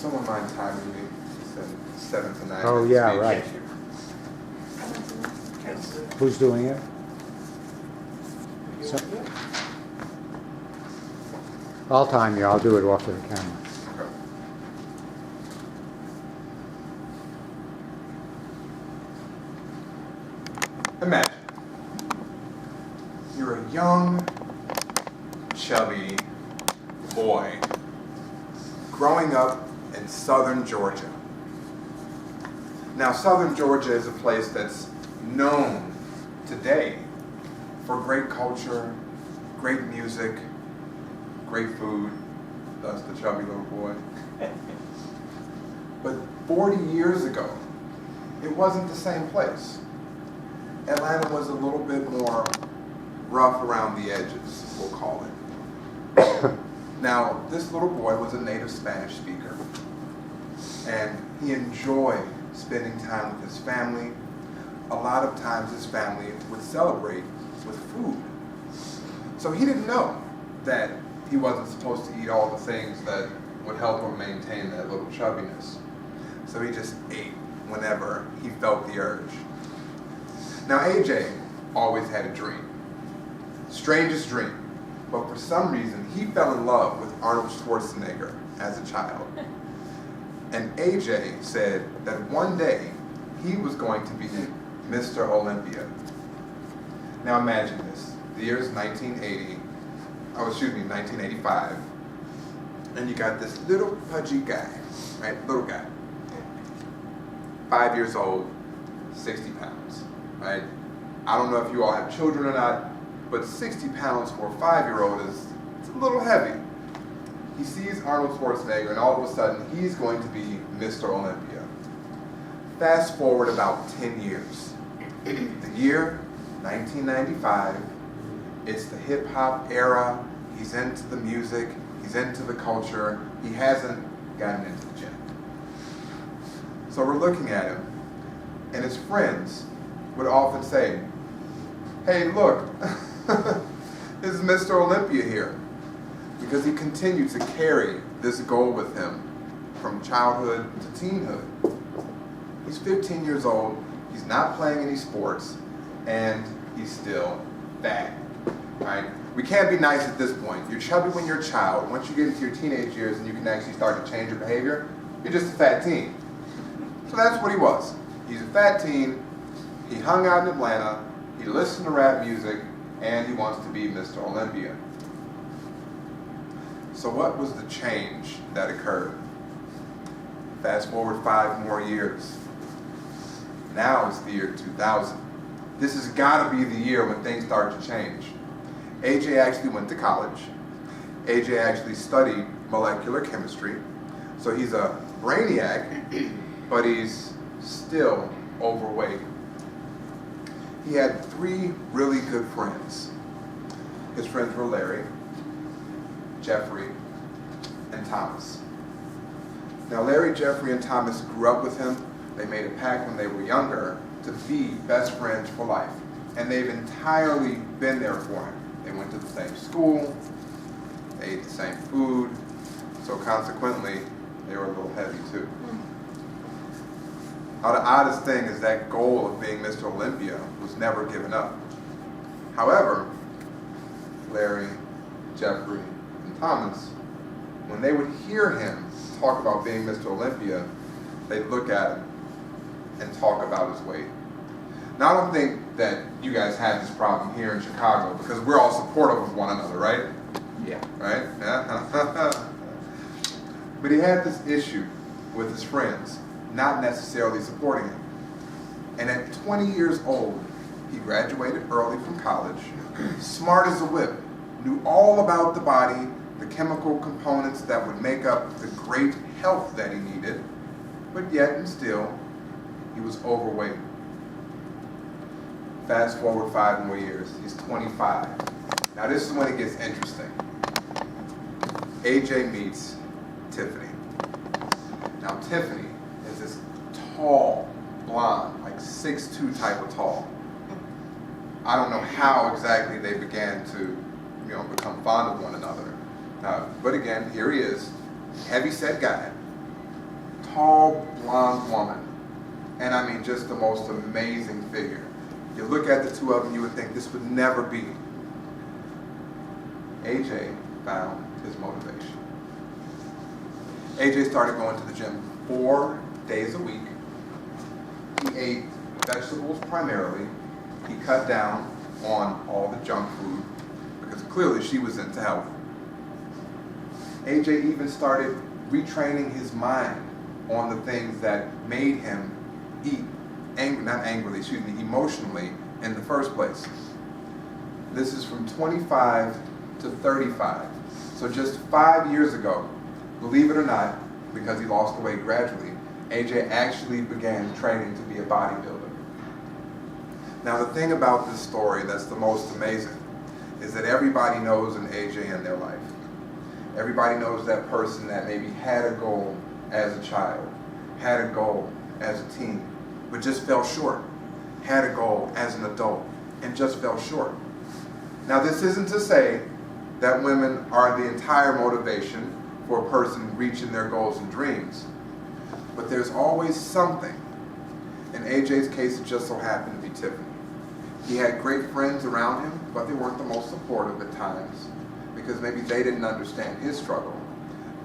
someone mind timing me? She said 7 to 9 Oh, minutes yeah, speech. right. Who's doing it? So- I'll time you. I'll do it off of the camera. Okay. Imagine you're a young, chubby boy growing up in southern Georgia. Now, southern Georgia is a place that's known today for great culture, great music, great food. That's the chubby little boy. But 40 years ago, it wasn't the same place. Atlanta was a little bit more rough around the edges, we'll call it. Now, this little boy was a native Spanish speaker, and he enjoyed spending time with his family. A lot of times his family would celebrate with food. So he didn't know that he wasn't supposed to eat all the things that would help him maintain that little chubbiness. So he just ate whenever he felt the urge. Now AJ always had a dream. Strangest dream. But for some reason, he fell in love with Arnold Schwarzenegger as a child. And AJ said that one day he was going to be Mr. Olympia. Now imagine this. The year is 1985. And you got this little pudgy guy, right? Little guy. 5 years old, 60 pounds, right? I don't know if you all have children or not, but 60 pounds for a 5-year-old is it's a little heavy. He sees Arnold Schwarzenegger and all of a sudden he's going to be Mr. Olympia. Fast forward about 10 years. The year, 1995, it's the hip hop era. He's into the music, he's into the culture. He hasn't gotten into the gym. So we're looking at him, and his friends would often say, "Hey, look, this is Mr. Olympia here." Because he continued to carry this goal with him from childhood to teenhood. He's 15 years old, he's not playing any sports, and he's still fat, right? We can't be nice at this point. You're chubby when you're a child. Once you get into your teenage years and you can actually start to change your behavior, you're just a fat teen. So that's what he was. He's a fat teen, he hung out in Atlanta, he listened to rap music, and he wants to be Mr. Olympia. So what was the change that occurred? Fast forward 5 more years. Now it's the year 2000. This has got to be the year when things start to change. AJ actually went to college. AJ actually studied molecular chemistry. So he's a brainiac, but he's still overweight. He had 3 really good friends. His friends were Larry, Jeffrey, and Thomas. Now Larry, Jeffrey, and Thomas grew up with him. They made a pact when they were younger to be best friends for life. And they've entirely been there for him. They went to the same school, they ate the same food, so consequently, they were a little heavy too. Now the oddest thing is that goal of being Mr. Olympia was never given up. However, Larry, Jeffrey, and Thomas, when they would hear him talk about being Mr. Olympia, they'd look at him and talk about his weight. Now I don't think that you guys have this problem here in Chicago because we're all supportive of one another, right? Yeah. Right? Yeah. But he had this issue with his friends not necessarily supporting him. And at 20 years old, he graduated early from college, smart as a whip, knew all about the body, the chemical components that would make up the great health that he needed, but yet and still, he was overweight. Fast forward 5 more years, he's 25. Now this is when it gets interesting. AJ meets Tiffany. Now Tiffany is this tall, blonde, like 6'2" type of tall. I don't know how exactly they began to, become fond of one another. But again, here he is, heavy-set guy, tall, blonde woman. And I mean, just the most amazing figure. You look at the two of them, you would think this would never be. AJ found his motivation. AJ started going to the gym 4 days a week. He ate vegetables primarily. He cut down on all the junk food because clearly she was into health. AJ even started retraining his mind on the things that made him eat emotionally in the first place. This is from 25 to 35. So just 5 years ago, believe it or not, because he lost the weight gradually, AJ actually began training to be a bodybuilder. Now the thing about this story that's the most amazing is that everybody knows an AJ in their life. Everybody knows that person that maybe had a goal as a child, had a goal as a teen, but just fell short, had a goal as an adult, and just fell short. Now this isn't to say that women are the entire motivation for a person reaching their goals and dreams, but there's always something. In AJ's case, it just so happened to be Tiffany. He had great friends around him, but they weren't the most supportive at times because maybe they didn't understand his struggle.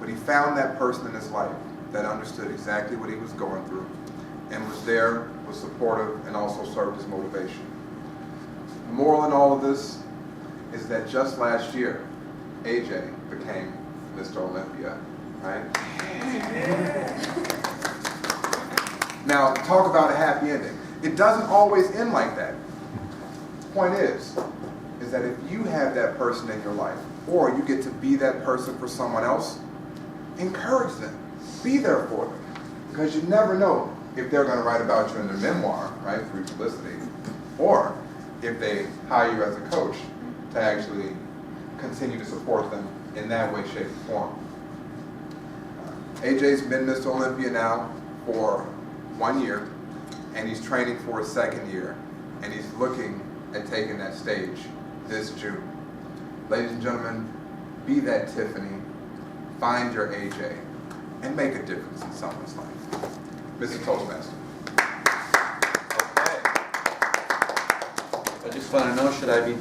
But he found that person in his life that understood exactly what he was going through and was there, was supportive, and also served as motivation. The moral in all of this is that just last year, AJ became Mr. Olympia, right? Now, talk about a happy ending. It doesn't always end like that. The point is that if you have that person in your life, or you get to be that person for someone else, encourage them. Be there for them. Because you never know if they're going to write about you in their memoir, right, through publicity, or if they hire you as a coach to actually continue to support them in that way, shape, or form. AJ's been Mr. Olympia now for 1 year, and he's training for a second year, and he's looking at taking that stage this June. Ladies and gentlemen, be that Tiffany, find your AJ, and make a difference in someone's life. Mr. Toastmaster. Okay. I just want to know, should I be